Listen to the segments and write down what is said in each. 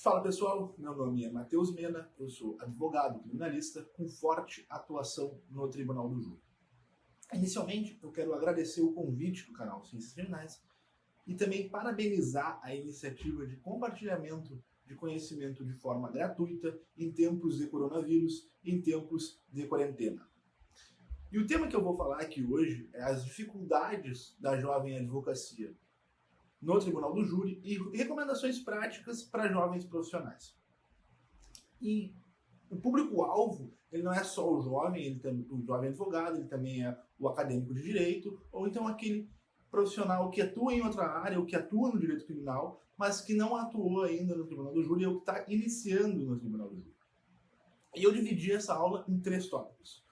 Fala pessoal, meu nome é Matheus Mena, eu sou advogado criminalista com forte atuação no Tribunal do Júri. Inicialmente, eu quero agradecer o convite do canal Ciências Criminais e também parabenizar a iniciativa de compartilhamento de conhecimento de forma gratuita em tempos de coronavírus, em tempos de quarentena. E o tema que eu vou falar aqui hoje é as dificuldades da jovem advocacia no Tribunal do Júri e recomendações práticas para jovens profissionais. E o público-alvo, ele não é só o jovem advogado, ele também é o acadêmico de direito, ou então aquele profissional que atua em outra área, ou que atua no direito criminal, mas que não atuou ainda no Tribunal do Júri, ou que está iniciando no Tribunal do Júri. E eu dividi essa aula em 3 tópicos.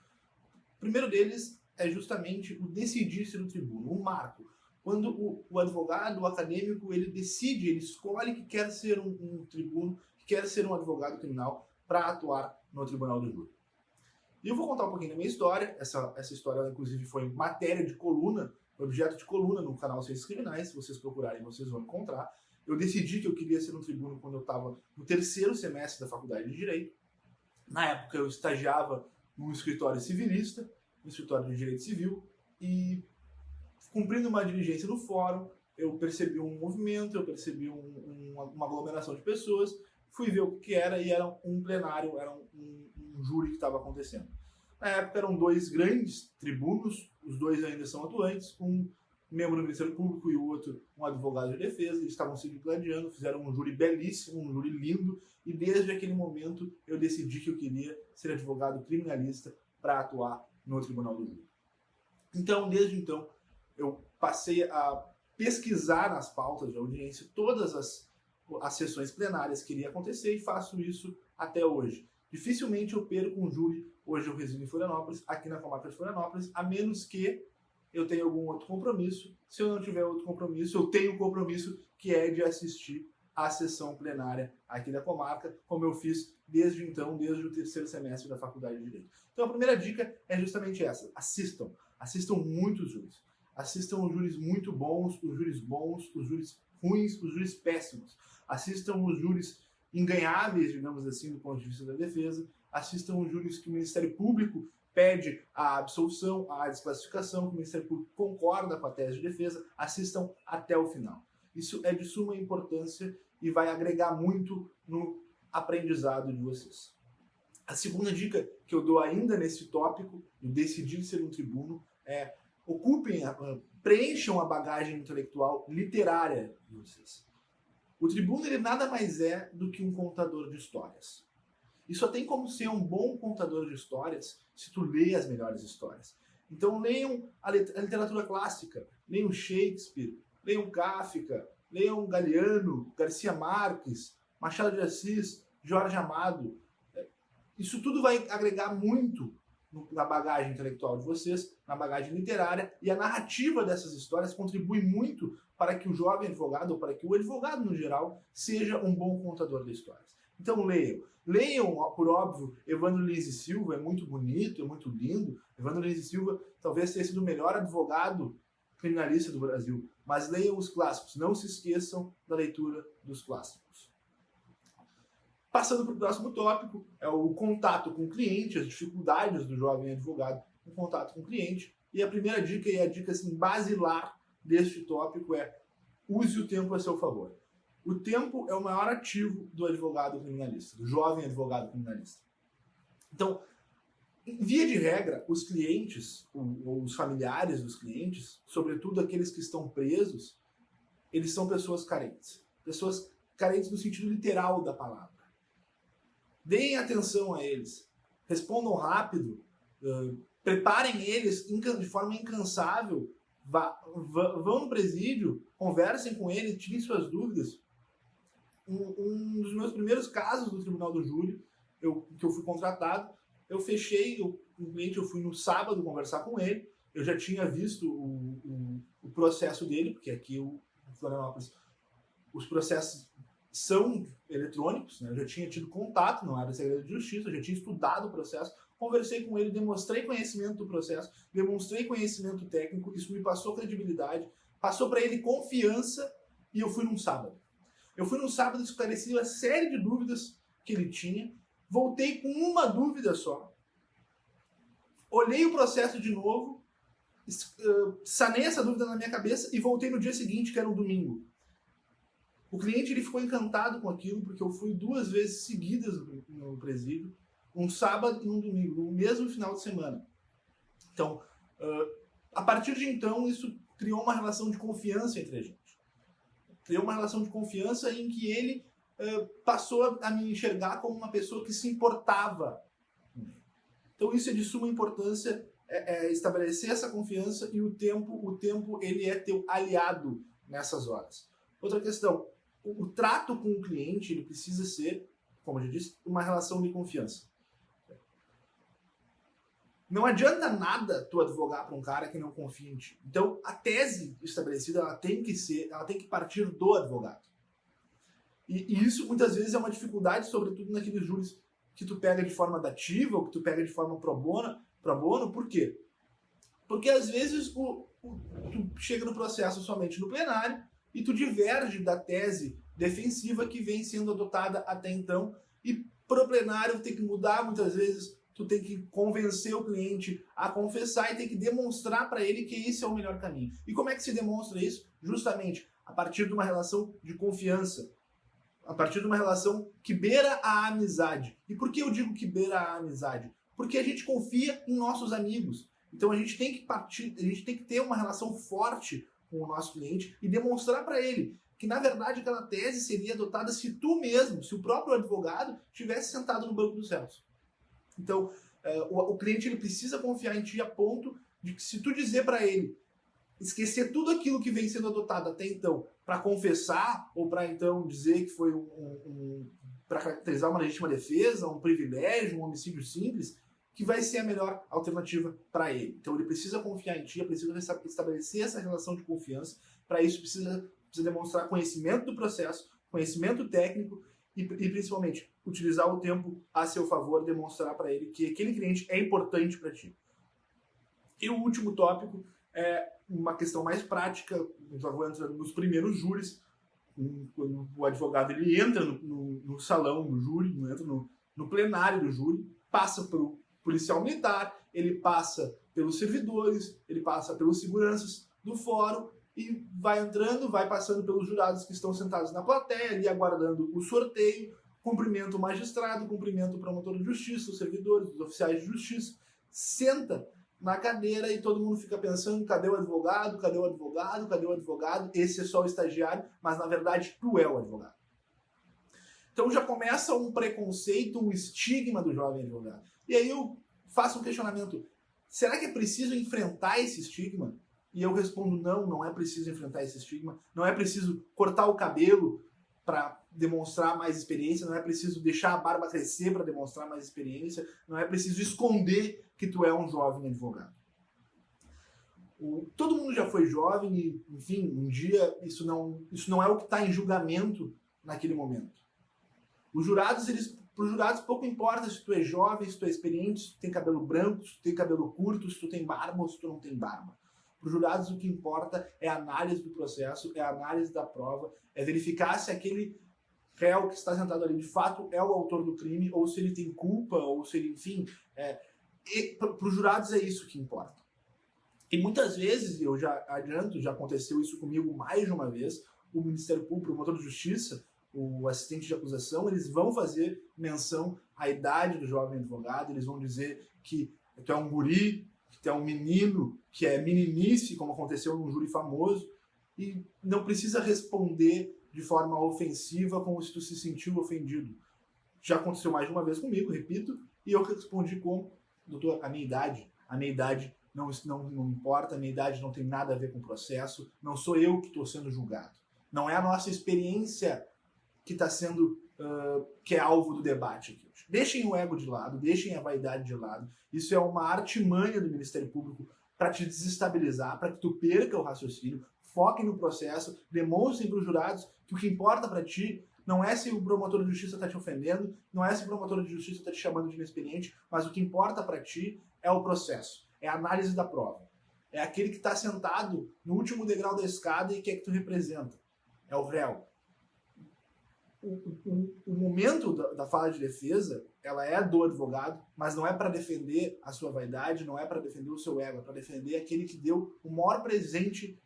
O primeiro deles é justamente o decidir-se do tribuno, o marco. Quando o advogado, o acadêmico, ele decide, ele escolhe que quer ser um tribuno, que quer ser um advogado criminal para atuar no Tribunal do Júri. E eu vou contar um pouquinho da minha história. Essa história, inclusive, foi matéria de coluna, objeto de coluna no canal Ciências Criminais. Se vocês procurarem, vocês vão encontrar. Eu decidi que eu queria ser um tribuno quando eu estava no 3º semestre da Faculdade de Direito. Na época, eu estagiava num escritório civilista, no escritório de Direito Civil, e cumprindo uma diligência no fórum, eu percebi um movimento, eu percebi uma aglomeração de pessoas, fui ver o que era, e era um plenário, era um júri que estava acontecendo. Na época eram 2 grandes tribunos, os 2 ainda são atuantes, um membro do Ministério Público e o outro um advogado de defesa. Eles estavam se gladiando, fizeram um júri belíssimo, um júri lindo, e desde aquele momento eu decidi que eu queria ser advogado criminalista para atuar no Tribunal do Júri. Então, desde então, eu passei a pesquisar nas pautas de audiência todas as sessões plenárias que iria acontecer e faço isso até hoje. Dificilmente eu perco um júri. Hoje eu resido em Florianópolis, aqui na comarca de Florianópolis, a menos que eu tenha algum outro compromisso. Se eu não tiver outro compromisso, eu tenho um compromisso que é de assistir à sessão plenária aqui da comarca, como eu fiz desde então, desde o 3º semestre da Faculdade de Direito. Então a primeira dica é justamente essa: assistam muitos júris. Assistam os júris muito bons, os júris ruins, os júris péssimos. Assistam os júris inganháveis, digamos assim, do ponto de vista da defesa. Assistam os júris que o Ministério Público pede a absolução, a desclassificação, que o Ministério Público concorda com a tese de defesa. Assistam até o final. Isso é de suma importância e vai agregar muito no aprendizado de vocês. A segunda dica que eu dou ainda nesse tópico, de decidir ser um tribuno, é: preencham a bagagem intelectual literária de vocês. O tribuno, ele nada mais é do que um contador de histórias. E só tem como ser um bom contador de histórias se tu lê as melhores histórias. Então leiam a literatura clássica, leiam Shakespeare, leiam Kafka, leiam Galeano, Garcia Marques, Machado de Assis, Jorge Amado. Isso tudo vai agregar muito na bagagem intelectual de vocês, na bagagem literária, e a narrativa dessas histórias contribui muito para que o jovem advogado, ou para que o advogado no geral, seja um bom contador de histórias. Então leiam, por óbvio, Evandro Lins e Silva, é muito bonito, é muito lindo. Evandro Lins e Silva talvez tenha sido o melhor advogado criminalista do Brasil, mas leiam os clássicos, não se esqueçam da leitura dos clássicos. Passando para o próximo tópico, é o contato com o cliente, as dificuldades do jovem advogado no contato com o cliente. E a primeira dica, e a dica assim, basilar deste tópico, é: use o tempo a seu favor. O tempo é o maior ativo do advogado criminalista, do jovem advogado criminalista. Então, via de regra, os clientes, ou os familiares dos clientes, sobretudo aqueles que estão presos, eles são pessoas carentes. Pessoas carentes no sentido literal da palavra. Deem atenção a eles, respondam rápido, preparem eles de forma incansável, vão no presídio, conversem com eles, tirem suas dúvidas. Um dos meus primeiros casos do Tribunal do Júri, que eu fui contratado, eu fechei o cliente, eu fui no sábado conversar com ele, eu já tinha visto o processo dele, porque aqui em Florianópolis os processos são eletrônicos, né? Eu já tinha tido contato, não era segredo de justiça, eu já tinha estudado o processo, conversei com ele, demonstrei conhecimento do processo, demonstrei conhecimento técnico, isso me passou credibilidade, passou para ele confiança, e eu fui num sábado. Eu fui no sábado, esclareci uma série de dúvidas que ele tinha, voltei com uma dúvida só, olhei o processo de novo, sanei essa dúvida na minha cabeça e voltei no dia seguinte, que era um domingo. O cliente ele ficou encantado com aquilo, porque eu fui 2 vezes seguidas no presídio, um sábado e um domingo, no mesmo final de semana. Então, a partir de então, isso criou uma relação de confiança entre a gente. Criou uma relação de confiança em que ele passou a me enxergar como uma pessoa que se importava. Então isso é de suma importância, estabelecer essa confiança, e o tempo ele é teu aliado nessas horas. Outra questão, o trato com o cliente ele precisa ser, como eu já disse, uma relação de confiança. Não adianta nada tu advogar para um cara que não confia em ti. Então, a tese estabelecida ela tem que partir do advogado. E isso muitas vezes é uma dificuldade, sobretudo naqueles júris que tu pega de forma dativa ou que tu pega de forma pro bono. Por quê? Porque às vezes tu chega no processo somente no plenário e tu diverge da tese defensiva que vem sendo adotada até então, e pro plenário tem que mudar muitas vezes. Tu tem que convencer o cliente a confessar e tem que demonstrar para ele que esse é o melhor caminho. E como é que se demonstra isso? Justamente a partir de uma relação de confiança, a partir de uma relação que beira a amizade. E por que eu digo que beira a amizade? Porque a gente confia em nossos amigos. Então a gente tem que ter uma relação forte com o nosso cliente e demonstrar para ele que, na verdade, aquela tese seria adotada se tu mesmo, se o próprio advogado tivesse sentado no banco dos réus. Então, o cliente ele precisa confiar em ti a ponto de que, se tu dizer para ele esquecer tudo aquilo que vem sendo adotado até então para confessar, ou para então dizer que foi para caracterizar uma legítima defesa, um privilégio, um homicídio simples, que vai ser a melhor alternativa para ele. Então ele precisa confiar em ti, precisa estabelecer essa relação de confiança. Para isso precisa demonstrar conhecimento do processo, conhecimento técnico, e principalmente utilizar o tempo a seu favor, demonstrar para ele que aquele cliente é importante para ti. E o último tópico é uma questão mais prática. Eu já vou entrar nos primeiros júris, quando o advogado ele entra no salão do júri, entra no plenário do júri, passa pelo policial militar, ele passa pelos servidores, ele passa pelos seguranças do fórum, e vai entrando, vai passando pelos jurados que estão sentados na plateia, ali aguardando o sorteio, cumprimenta o magistrado, cumprimenta o promotor de justiça, os servidores, os oficiais de justiça, senta na cadeira e todo mundo fica pensando: cadê o advogado, cadê o advogado, cadê o advogado? Esse é só o estagiário, mas na verdade tu é o advogado. Então já começa um preconceito, um estigma do jovem advogado. E aí eu faço um questionamento: será que é preciso enfrentar esse estigma? E eu respondo: não, não é preciso enfrentar esse estigma, não é preciso cortar o cabelo para demonstrar mais experiência, não é preciso deixar a barba crescer para demonstrar mais experiência, não é preciso esconder que tu é um jovem advogado. Todo mundo já foi jovem e, enfim, um dia isso não é o que está em julgamento naquele momento. Os jurados, para os jurados pouco importa se tu é jovem, se tu é experiente, se tu tem cabelo branco, se tu tem cabelo curto, se tu tem barba ou se tu não tem barba. Para os jurados o que importa é a análise do processo, é a análise da prova, é verificar se aquele réu que está sentado ali de fato é o autor do crime, ou se ele tem culpa, ou se ele, enfim... para os jurados é isso que importa. E muitas vezes, eu já adianto, já aconteceu isso comigo mais de uma vez, o Ministério Público, o promotor de justiça, o assistente de acusação, eles vão fazer menção à idade do jovem advogado, eles vão dizer que tu é um guri, que tu é um menino, que é meninice, como aconteceu num júri famoso, e não precisa responder de forma ofensiva como se tu se sentiu ofendido. Já aconteceu mais de uma vez comigo, repito, e eu respondi como: doutor, a minha idade não importa, a minha idade não tem nada a ver com o processo, não sou eu que estou sendo julgado. Não é a nossa experiência que está sendo, que é alvo do debate aqui hoje. Deixem o ego de lado, deixem a vaidade de lado. Isso é uma artimanha do Ministério Público para te desestabilizar, para que tu perca o raciocínio, foque no processo, demonstrem para os jurados que o que importa para ti não é se o promotor de justiça está te ofendendo, não é se o promotor de justiça está te chamando de inexperiente, mas o que importa para ti é o processo, é a análise da prova. É aquele que está sentado no último degrau da escada e que é que tu representa. É o réu. o momento da fala de defesa, ela é do advogado, mas não é para defender a sua vaidade, não é para defender o seu ego, é para defender aquele que deu o maior presente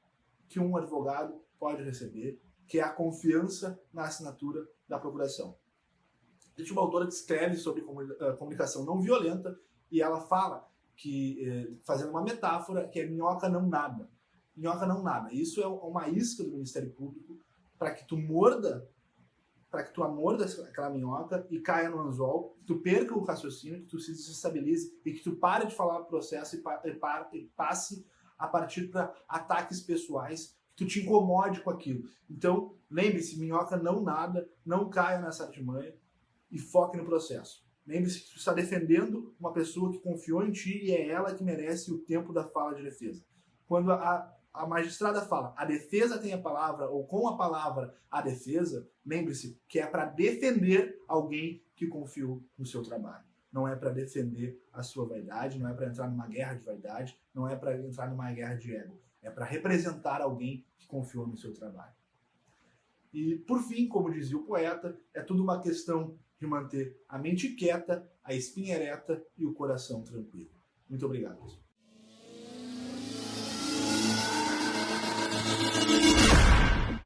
que um advogado pode receber, que é a confiança na assinatura da procuração. Existe uma autora que escreve sobre comunicação não violenta e ela fala que, fazendo uma metáfora, que é minhoca não nada. Minhoca não nada. Isso é uma isca do Ministério Público para que tu morda, para que tu amorda aquela minhoca e caia no anzol, que tu perca o raciocínio, que tu se desestabilize e que tu pare de falar do processo e passe a partir para ataques pessoais, que tu te incomode com aquilo. Então, lembre-se, minhoca não nada, não caia nessa artimanha e foque no processo. Lembre-se que tu está defendendo uma pessoa que confiou em ti e é ela que merece o tempo da fala de defesa. Quando a magistrada fala a defesa tem a palavra ou com a palavra a defesa, lembre-se que é para defender alguém que confiou no seu trabalho. Não é para defender a sua vaidade, não é para entrar numa guerra de vaidade, não é para entrar numa guerra de ego. É para representar alguém que confiou no seu trabalho. E, por fim, como dizia o poeta, é tudo uma questão de manter a mente quieta, a espinha ereta e o coração tranquilo. Muito obrigado, pessoal.